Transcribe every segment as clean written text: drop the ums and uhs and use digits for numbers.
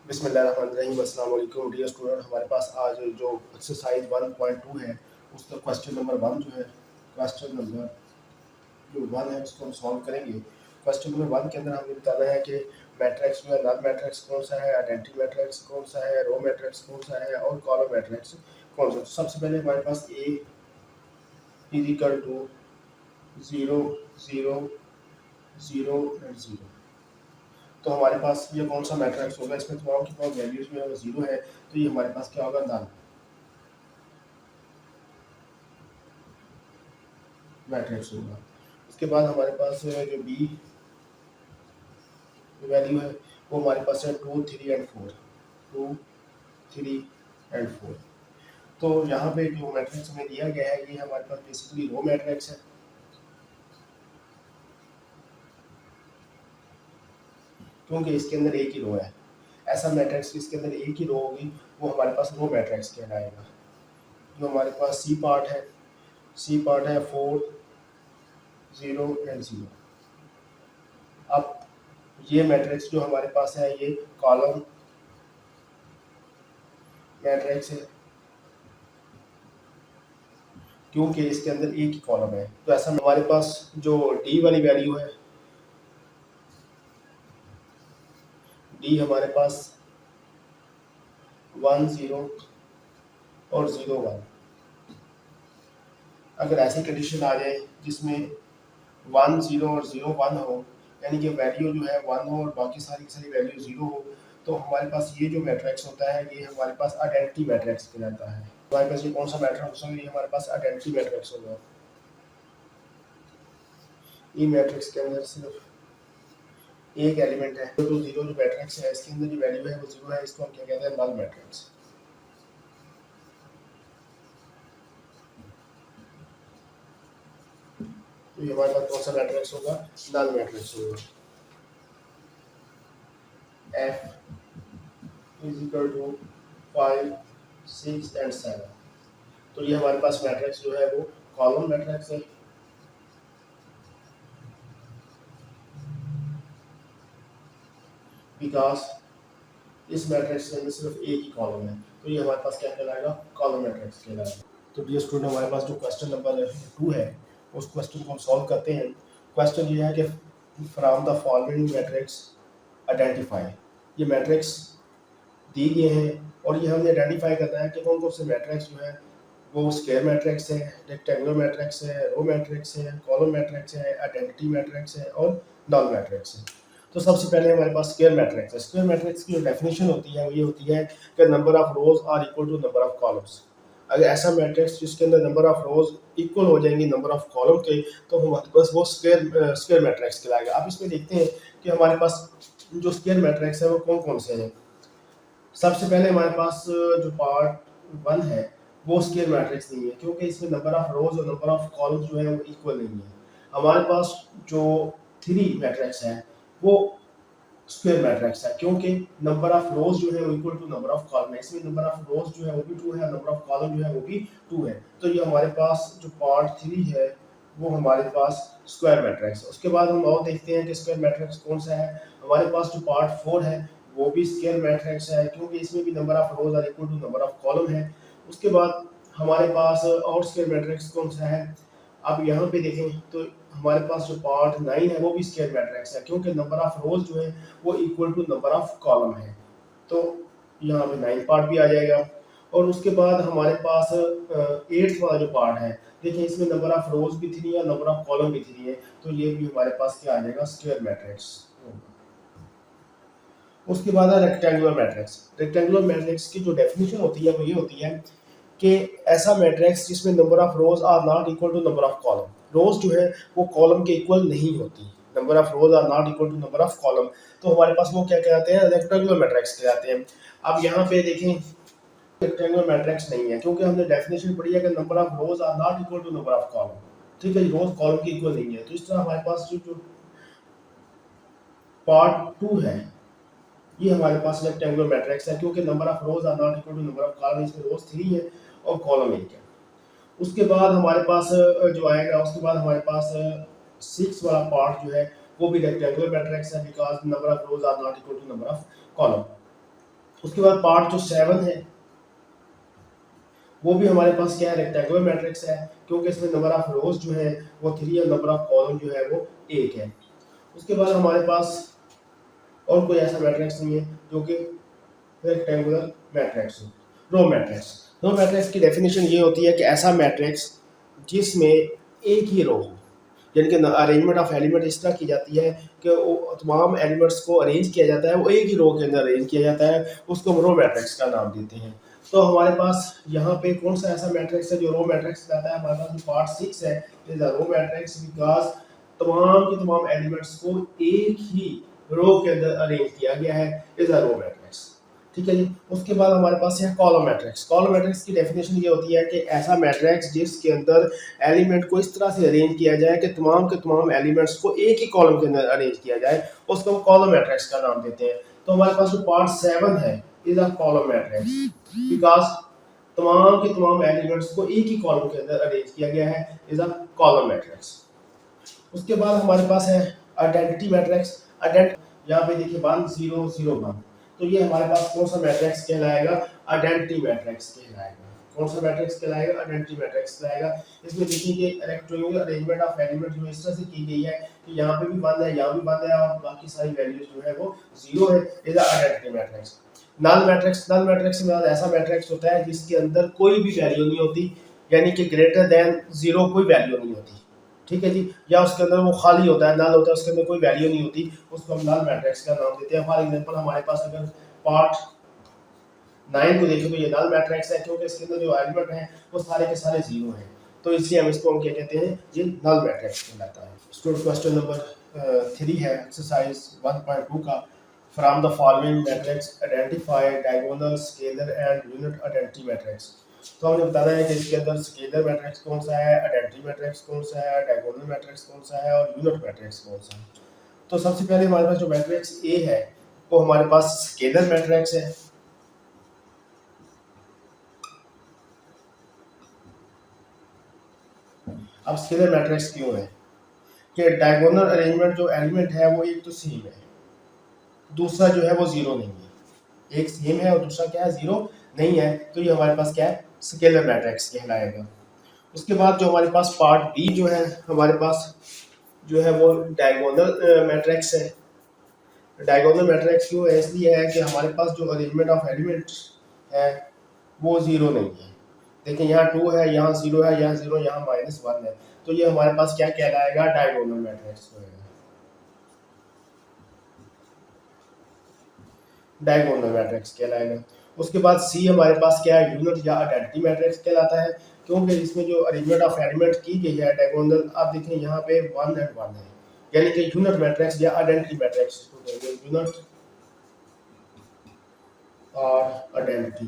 बिस्मिल्लाहिर्रहमानिर्रहीम। अस्सलाम वालेकुम डियर स्टूडेंट। हमारे पास आज जो एक्सरसाइज 1.2 है उसका क्वेश्चन नंबर 1 जो है, क्वेश्चन नंबर जो 1 है उसको हम सॉल्व करेंगे। क्वेश्चन नंबर 1 के अंदर हमें बताना है कि मैट्रिक्स जो है, नल मैट्रिक्स कौन सा है, आइडेंटिटी मैट्रिक्स कौन सा है, रो मैट्रिक्स कौन सा है और कॉलम मैट्रिक्स कौन सा है। तो सबसे पहले हमारे पास ए इज इक्वल टू 0 0 0 एंड 0। तो हमारे पास ये कौन सा मैट्रिक्स होगा, इसमें तमाम की तमाम वैल्यूज में अगर 0 है तो ये हमारे पास क्या होगा, नल मैट्रिक्स होगा। उसके बाद हमारे पास जो बी वैल्यू है वो हमारे पास है 2 3 एंड 4, 2 3 एंड 4। तो यहाँ पे जो मैट्रिक्स हमें दिया गया है ये हमारे पास बेसिकली रो मैट्रिक्स है, क्योंकि इसके अंदर एक ही रो है। ऐसा मैट्रिक्स जिसके अंदर एक ही रो होगी वो हमारे पास रो मैट्रिक्स कहलाएगा। जो हमारे पास सी पार्ट है, सी पार्ट है 4 0 एंड 0। अब ये मैट्रिक्स जो हमारे पास है ये कॉलम मैट्रिक्स है, क्योंकि इसके अंदर एक ही कॉलम है। तो ऐसा हमारे पास जो डी वाली वैल्यू है, डी हमारे पास 1 0 और 0 1। अगर ऐसी कंडीशन आ जाए जिसमें 1 0 और 0 1 हो, यानी कि वैल्यू जो है 1 हो और बाकी सारी की सारी वैल्यू 0 हो, तो हमारे पास ये जो मैट्रिक्स होता है ये हमारे पास आइडेंटिटी मैट्रिक्स कहलाता है। हमारे पास ये कौन सा मैट्रिक्स होगा, ये हमारे पास आइडेंटिटी मैट्रिक्स होगा। ये मैट्रिक्स के अंदर सिर्फ एक एलिमेंट है, तो 0 जो मैट्रिक्स है इसके अंदर जो वैल्यू है वो 0 है, इसको हम क्या कहते हैं, नल मैट्रिक्स। तो ये हमारे पास कौन सा मैट्रिक्स होगा, नल मैट्रिक्स होगा। F is equal to 5 6 and 7। तो ये हमारे पास मैट्रिक्स जो है वो कॉलम मैट्रिक्स है, बिकॉज इस मैट्रिक्स के अंदर सिर्फ एक ही कॉलम है, तो ये हमारे पास क्या कहलाएगा, कॉलम मैट्रिक्स कहलाएगा। तो डियर स्टूडेंट, हमारे पास जो क्वेश्चन नंबर 2 है उस क्वेश्चन को हम सॉल्व करते हैं। क्वेश्चन ये है कि from the following matrix identify. ये मैट्रिक्स दी गए हैं और ये हमने आइडेंटिफाई करना है कि कौन कौन से मैट्रिक्स जो है वो स्क्वायर मैट्रिक्स है, रेक्टेंगुलर मैट्रिक्स है, रो मैट्रिक्स है, कॉलम मैट्रिक्स है, आइडेंटिटी मैट्रिक्स है और नल मैट्रिक्स है। तो सबसे पहले हमारे पास स्क्वायर मैट्रिक्स है। स्क्वायर मैट्रिक्स की जो डेफिनेशन होती है वो ये होती है कि number of rows are equal to number of columns. अगर ऐसा मैट्रिक्स जिसके अंदर नंबर ऑफ रोज इक्वल हो जाएंगी नंबर ऑफ कॉलम के, तो हमारे पास वो स्क्वायर मैट्रिक्स कहलाएगा। अब इसमें देखते हैं कि हमारे पास जो स्क्वायर मैट्रिक्स है वो कौन कौन से हैं। सबसे पहले हमारे पास जो पार्ट 1 है वो स्क्वायर मैट्रिक्स नहीं है, क्योंकि इसमें नंबर ऑफ रोज और नंबर ऑफ कॉलम्स जो है वो इक्वल नहीं है। हमारे पास जो 3 मैट्रिक्स है वो स्क्वायर मैट्रिक्स है, क्योंकि नंबर ऑफ रोज जो है वो equal to number of column है। इसमें नंबर ऑफ रोज जो है वो भी 2 है, नंबर ऑफ कॉलम जो है वो भी 2 है। तो ये हमारे पास जो पार्ट 3 है वो हमारे पास स्क्वायर मैट्रिक्स है। उसके बाद हम और देखते हैं कि स्क्वायर मैट्रिक्स कौन सा है। हमारे पास जो पार्ट 4 है वो भी स्क्वायर मैट्रिक्स है, क्योंकि इसमें भी number of rows are equal to number of column है। उसके बाद हमारे पास और स्क्वायर मैट्रिक्स कौन सा है, अब यहाँ पे देखें तो हमारे पास जो पार्ट 9 है वो भी स्क्वायर मैट्रिक्स है, क्योंकि नंबर ऑफ रोज जो है वो equal to number of column है। तो यहाँ पे 9 पार्ट भी आ जाएगा। और उसके बाद हमारे पास 8th वाला जो पार्ट है, देखिए इसमें नंबर ऑफ रोज भी 3 है, नंबर ऑफ कॉलम भी 3 है, तो ये भी हमारे पास क्या आ जाएगा, स्क्वायर मैट्रिक्स। उसके बाद है रेक्टेंगुलर मैट्रिक्स। रेक्टेंगुलर मैट्रिक्स की जो डेफिनेशन होती है वो ये होती है कि ऐसा मैट्रिक्स जिसमें number of rows are not equal to number of column. Rows जो है वो कॉलम के इक्वल नहीं होती, number of rows are not equal to number of column, तो हमारे पास वो क्या कहलाते हैं, रेक्टेंगुलर मैट्रिक्स कहलाते हैं। अब यहाँ पे देखें रेक्टेंगुलर मैट्रिक्स नहीं है, क्योंकि हमने डेफिनेशन पढ़ी है कि number of rows are not equal to number of column. ठीक है, रोज कॉलम के इक्वल नहीं है। तो इस तरह हमारे पास जो पार्ट 2 है ये हमारे पास रेक्टेंगुलर मैट्रिक्स है, क्योंकि number of rows are not equal to number of column. इसमें रोज 3 है और कॉलम 1 है। उसके बाद हमारे पास जो आएगा, उसके बाद हमारे पास 6 वाला पार्ट जो है वो भी रेक्टेंगुलर मैट्रिक्स है, because number of rows are not equal to number of column. उसके बाद पार्ट जो 7 है वो भी हमारे पास क्या है, रेक्टेंगुलर मैट्रिक्स है, क्योंकि इसमें नंबर ऑफ रोज जो है वो 3 और नंबर ऑफ कॉलम जो है वो 1 है। उसके बाद हमारे पास और कोई ऐसा मैट्रिक्स नहीं है जो कि रेक्टेंगुलर मैट्रिक्स हो। रो मैट्रिक्स की डेफिनेशन ये होती है कि ऐसा मैट्रिक्स जिसमें एक ही रो हो, यानी कि अरेंजमेंट ऑफ एलिमेंट इस तरह की जाती है कि वो तमाम एलिमेंट्स को अरेंज किया जाता है, वो एक ही रो के अंदर अरेंज किया जाता है, उसको हम रो मैट्रिक्स का नाम देते हैं। तो हमारे पास यहाँ पे कौन सा ऐसा मैट्रिक्स है जो रो मैट्रिक्स कहता है, हमारे पास पार्ट 6 है, is a row matrix because तमाम के तमाम एलिमेंट्स को एक ही रो के अंदर अरेंज किया गया है, इज अ रो मैट्रिक्स। ठीक है जी। उसके बाद हमारे पास है कॉलम मैट्रिक्स। कॉलम मैट्रिक्स की डेफिनेशन ये होती है कि ऐसा मैट्रिक्स जिसके अंदर एलिमेंट को इस तरह से अरेंज किया जाए कि तमाम के तमाम एलिमेंट्स को एक ही कॉलम के अंदर अरेंज किया जाए, उसको हम कॉलम मैट्रिक्स का नाम देते हैं। तो हमारे पास जो पार्ट 7 है is a column matrix because तमाम के तमाम एलिमेंट्स को एक ही कॉलम के अंदर अरेंज किया गया है, इज अ कॉलम मैट्रिक्स। उसके बाद हमारे पास है आइडेंटिटी मैट्रिक्स। यहाँ पे देखिए 1 0 0 1, तो ये हमारे पास कौन सा मैट्रिक्स कहलाएगा, आइडेंटिटी मैट्रिक्स कहलाएगा। कौन सा मैट्रिक्स कहलाएगा, आइडेंटिटी मैट्रिक्स कहलाएगा। इसमें देखिए कि इलेक्ट्रॉनिक अरेंजमेंट ऑफ एलिमेंट जो इस तरह से की गई है कि यहाँ पे भी 1 है, यहाँ भी 1 है और बाकी सारी वैल्यूज जो है वो 0 है, is identity matrix. Null matrix में ऐसा मैट्रिक्स होता है जिसके अंदर कोई भी वैल्यू नहीं होती, यानी कि ग्रेटर देन 0 कोई वैल्यू नहीं होती। ठीक है जी। या उसके अंदर वो खाली होता है, नल होता है, उसके अंदर कोई वैल्यू नहीं होती, उसको हम नल मैट्रिक्स का नाम देते हैं। फॉर एग्जांपल हमारे पास अगर पार्ट 9 को देखें तो ये नल मैट्रिक्स है, क्योंकि इसके अंदर जो एलिमेंट है वो सारे के सारे 0 हैं, तो इसलिए हम इसको क्या कहते हैं, ये नल मैट्रिक्स कहलाता है। स्टूडेंट क्वेश्चन नंबर 3 है एक्सरसाइज 1.2 का। From the following matrix identify diagonal, scalar and unit identity matrix. तो हमने बताना है कि इसके अंदर स्केलर मैट्रिक्स कौन सा है, आइडेंटिटी मैट्रिक्स कौन सा है, डायगोनल मैट्रिक्स कौन सा है और यूनिट मैट्रिक्स कौन सा है। तो सबसे पहले हमारे पास जो मैट्रिक्स ए है वो हमारे पास स्केलर मैट्रिक्स है। अब स्केलर मैट्रिक्स क्यों है कि डायगोनल अरेंजमेंट जो एलिमेंट है वो एक तो सेम है, दूसरा जो है वो 0 नहीं है। एक सेम है और दूसरा क्या है, 0 नहीं है, तो ये हमारे पास क्या है, स्केलर मैट्रिक्स कहलाएगा। उसके बाद जो हमारे पास पार्ट बी जो है हमारे पास जो है वो डायगोनल मैट्रिक्स है। डायगोनल मैट्रिक्स क्यों है, इसलिए है कि हमारे पास जो अरेंजमेंट ऑफ एलिमेंट है वो 0 नहीं है। देखिए यहाँ 2 है, यहाँ 0 है, यहाँ 0, यहाँ -1 है, तो ये हमारे पास क्या कहलाएगा, डायगोनल मैट्रिक्स होगा, डायगोनल मैट्रिक्स कहलाएगा। उसके बाद सी हमारे पास क्या है, यूनिट या आइडेंटिटी मैट्रिक्स कहलाता है, क्योंकि इसमें जो अरेंजमेंट ऑफ एलिमेंट की गई है डायगोनल, आप देखें यहाँ पे 1 और 1 है, यानी कि यूनिट मैट्रिक्स या आइडेंटिटी मैट्रिक्स को कहेंगे, यूनिट और आइडेंटिटी।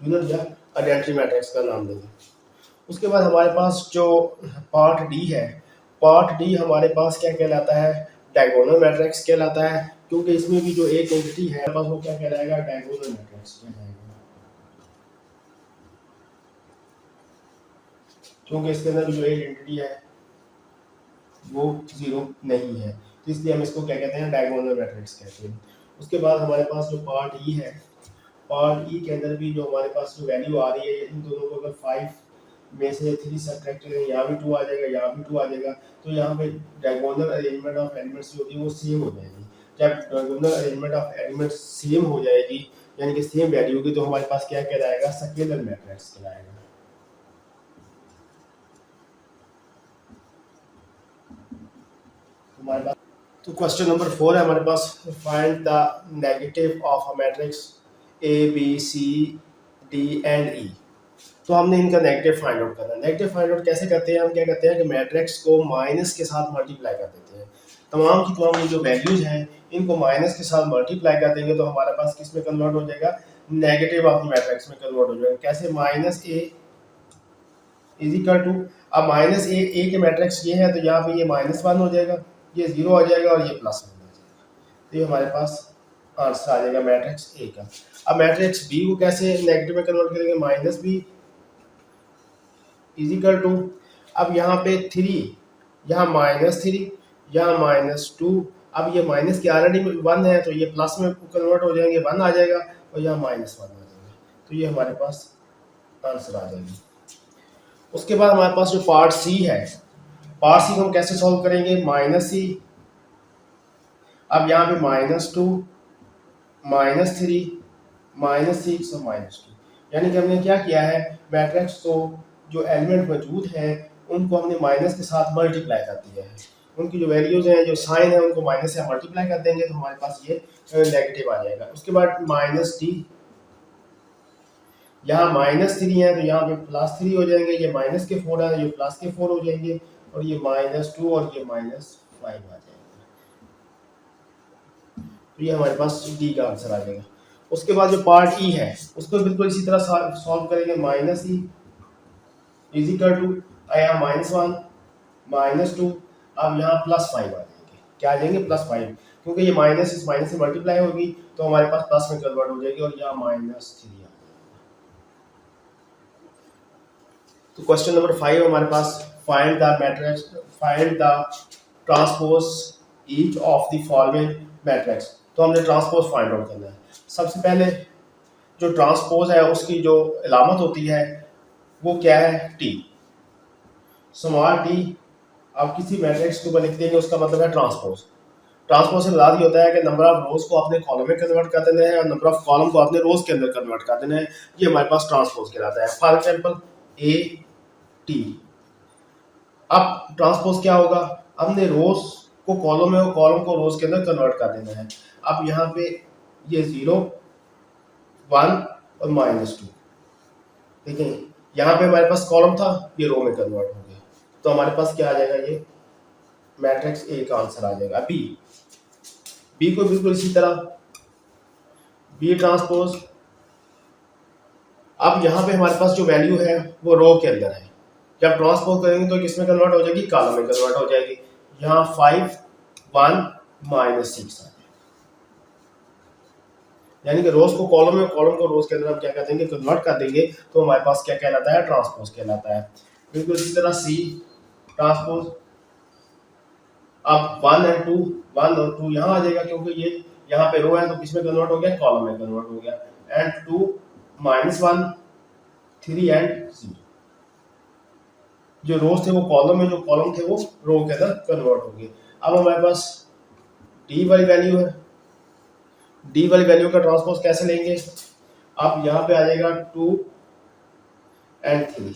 यूनिट या आइडेंटिटी मैट्रिक्स का नाम देंगे। उसके बाद हमारे पास जो पार्ट डी है, पार्ट डी हमारे पास क्या कहलाता है, डायगोनल मैट्रिक्स कहलाता है, क्योंकि इसमें भी जो एक एंटिटी है हमारे पास वो क्या कहलाएगा, डायगोनल मैट्रिक्स कहलाएगा, क्योंकि इसके अंदर जो एक एंटिटी है वो 0 नहीं है, तो इसलिए हम इसको क्या कहते हैं, डायगोनल मैट्रिक्स कहते हैं। उसके बाद हमारे पास जो पार्ट ई है, पार्ट ई के अंदर भी जो हमारे पास जो वैल्यू आ रही है, इन दोनों को अगर 5 में से 3 सब्ट्रैक्ट करें, यहाँ भी 2 आ जाएगा, यहाँ भी 2 आ जाएगा, तो यहाँ पे डायगोनल अरेंजमेंट ऑफ एलिमेंट्स जो होती है वो सेम हो जाएगी। जब diagonal arrangement of elements same हो जाएगी, यानी कि सेम वैल्यू होगी, तो हमारे पास क्या कहलाएगा, स्केलर मैट्रिक्स कहलाएगा। हमारे पास तो क्वेश्चन नंबर 4 है हमारे पास, find the negative of a matrix A B C D and E. तो हमने इनका नेगेटिव फाइंड आउट करना है। नेगेटिव फाइंड आउट कैसे करते हैं, हम क्या करते हैं कि मैट्रिक्स को माइनस के साथ मल्टीप्लाई कर देते हैं। तमाम की तमाम जो वैल्यूज हैं इनको माइनस के साथ मल्टीप्लाई कर देंगे, तो हमारे पास किस में कन्वर्ट हो जाएगा, नेगेटिव ऑफ द मैट्रिक्स में कन्वर्ट हो जाएगा। कैसे, minus A is equal to, अब माइनस ए के मैट्रिक्स ये है, तो यहाँ पे ये -1 हो जाएगा, ये 0 आ जाएगा और ये +1 आ जाएगा, तो ये हमारे पास आंसर आ जाएगा मैट्रिक्स ए का। अब मैट्रिक्स बी को कैसे नेगेटिव में कन्वर्ट करेंगे, -b इज इक्वल टू, अब यहाँ पे 3 यहाँ -3, यहाँ -2। अब ये माइनस के ऑलरेडी 1 है तो ये प्लस में कन्वर्ट हो जाएंगे, 1 आ जाएगा, और यहाँ -1 आ जाएगा। तो ये हमारे पास आंसर आ जाएगी। उसके बाद हमारे पास जो पार्ट सी है, पार्ट सी को हम कैसे सॉल्व करेंगे? -c, अब यहाँ पे -2, -3, -6 और -2, यानी कि हमने क्या किया है, मैट्रिक्स को जो एलिमेंट मौजूद हैं उनको हमने माइनस के साथ मल्टीप्लाई कर दिया है। उनकी जो वैल्यूज हैं, जो साइन है, उनको माइनस से मल्टीप्लाई कर देंगे तो हमारे पास ये नेगेटिव आ जाएगा। उसके बाद -d, यहाँ -3 है तो यहाँ पे +3 हो जाएंगे, ये माइनस के 4 है, ये प्लस के 4 हो जाएंगे, और ये -2 और ये -5 आ जाएगा। तो ये हमारे पास डी का आंसर आ जाएगा। उसके बाद जो पार्ट ई है उसको बिल्कुल इसी तरह सॉल्व करेंगे। -e इज इक्वल टू, यहाँ -1, -2, अब यहाँ +5 आ जाएंगे। क्या आ जाएंगे? +5, क्योंकि ये माइनस इस माइनस से मल्टीप्लाई होगी तो हमारे पास प्लस में कन्वर्ट हो जाएगी, और यहाँ -3 आ जाएगा। तो क्वेश्चन नंबर 5 हमारे पास, find the matrix, find the transpose each of the following matrix. तो हमने ट्रांसपोज फाइंड आउट करना है। सबसे पहले जो ट्रांसपोज है उसकी जो अलामत होती है वो क्या है? T, small T. आप किसी मैट्रिक्स के ऊपर लिख देंगे उसका मतलब है ट्रांसपोज। ट्रांसपोज से मुराद ये होता है कि नंबर ऑफ रोज को अपने कॉलम में कन्वर्ट कर देना है और नंबर ऑफ कॉलम को अपने रोज के अंदर कन्वर्ट कर देना है। ये हमारे पास ट्रांसपोज कहलाता है। For example A T. अब ट्रांसपोज क्या होगा? हमने रोज को कॉलम में और कॉलम को रोज के अंदर कन्वर्ट कर देना है। अब यहाँ पे ये 0, 1 और -2, देखिए यहाँ पे हमारे पास कॉलम था, ये रो में कन्वर्ट हो गया, तो हमारे पास क्या आ जाएगा? ये मैट्रिक्स ए का आंसर आ जाएगा। बी, बी को बिल्कुल इसी तरह, बी ट्रांसपोज। अब यहाँ पे हमारे पास जो वैल्यू है वो रो के अंदर है, जब ट्रांसपोज करेंगे तो किसमें कन्वर्ट हो जाएगी? कॉलम में कन्वर्ट हो जाएगी। यहाँ 5, 1, -6 आ जाएगा, यानी कि रोज को कॉलम में, कॉलम को रोज के अंदर हम क्या कर देंगे? कन्वर्ट कर देंगे, तो हमारे पास क्या कहलाता है? ट्रांसपोज कहलाता है। बिल्कुल इसी तरह सी ट्रांसपोज। अब 1 और 2, 1 और 2 यहाँ आ जाएगा, क्योंकि ये यहाँ पे रो है तो किसमें कन्वर्ट हो गया? कॉलम में कन्वर्ट हो गया। And 2, -1, 3 and 0। जो रोज थे वो कॉलम में, जो कॉलम थे वो रो के अंदर कन्वर्ट हो गए। अब हमारे पास डी वाली वैल्यू है। डी वाली वैल्यू का ट्रांसपोज कैसे लेंगे? अब यहाँ पे आ जाएगा 2 एंड 3।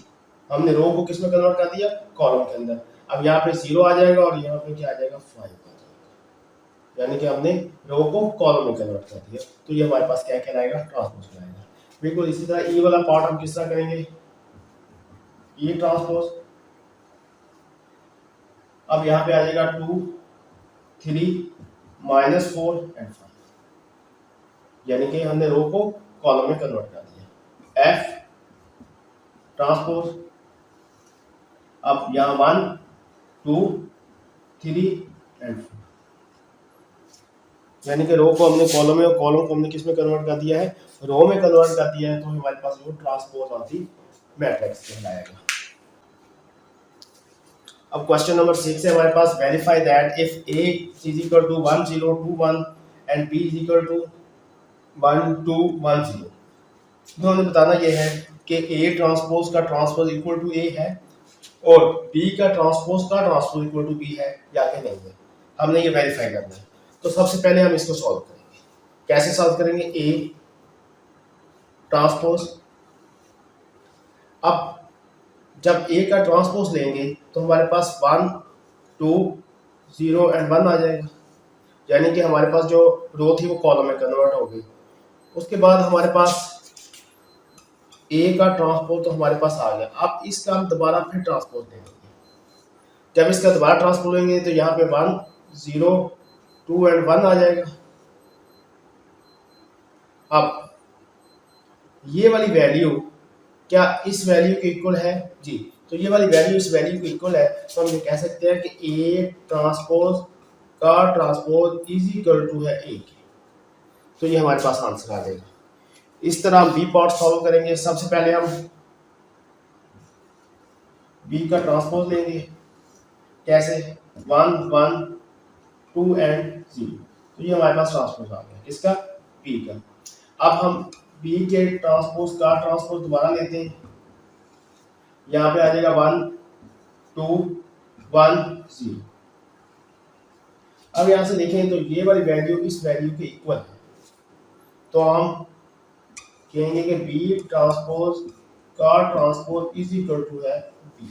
हमने रो को किस में कन्वर्ट कर दिया? कॉलम के अंदर। अब यहाँ पे 0 आ जाएगा और यहाँ पे क्या आ जाएगा? 5 आ जाएगा, यानी कि हमने रो को कॉलम में कन्वर्ट कर दिया। तो ये हमारे पास क्या कहलाएगा? ट्रांसपोज कहलाएगा। बिल्कुल इसी तरह ई वाला पार्ट हम किस तरह करेंगे? ई ट्रांसपोज। अब यहाँ पे आ जाएगा 2, 3, -4 एंड 5, यानी कि हमने रो को कॉलम में कन्वर्ट कर दिया। F transpose. अब यहाँ 1, 2, 3 एंड 4, यानी कि रो को हमने कॉलम में और कॉलम को हमने किस में कन्वर्ट कर दिया है? रो में कन्वर्ट कर दिया है। तो हमारे पास वो ट्रांसपोज ऑफ द मैट्रिक्स कहलाएगा। अब क्वेश्चन नंबर 6 है हमारे पास, verify that if a is equal to 1 0 2 1 and b is equal to 1 2 1 0। तो हमें बताना यह है कि a ट्रांसपोज का ट्रांसपोज इक्वल टू a है और b का ट्रांसपोज इक्वल टू b है या कि नहीं है। हमने ये वेरीफाई करना है। तो सबसे पहले हम इसको सॉल्व करेंगे। कैसे सॉल्व करेंगे? a transpose. अब जब a का ट्रांसपोज लेंगे तो हमारे पास 1 2 0 एंड 1 आ जाएगा, यानी कि हमारे पास जो रो थी वो कॉलम में कन्वर्ट हो गई। उसके बाद हमारे पास a का ट्रांसपोज तो हमारे पास आ गया। अब इसका हम दोबारा फिर ट्रांसपोज लेंगे। जब इसका दोबारा ट्रांसपोज लेंगे तो यहाँ पे 1 0 2 एंड 1 आ जाएगा। अब ये वाली वैल्यू क्या इस वैल्यू के इक्वल है? जी, तो ये वाली वैल्यू इस वैल्यू के इक्वल है, तो हम ये कह सकते हैं कि a ट्रांसपोज का ट्रांसपोज इज इक्वल टू है a के। तो ये हमारे पास आंसर आ जाएगा। इस तरह हम बी पार्ट सॉल्व करेंगे। सबसे पहले हम बी का ट्रांसपोज लेंगे। कैसे 1 1 2 एंड 0, तो ये हमारे पास ट्रांसपोज आ गया किसका, p का। अब हम p के ट्रांसपोज का ट्रांसपोज दोबारा लेते हैं, यहाँ पे आ जाएगा 1 2 1 0। अब यहाँ से देखें तो ये वाली वैल्यू इस वैल्यू के इक्वल है, तो हम कहेंगे कि b ट्रांसपोज का ट्रांसपोज इज इक्वल टू है b।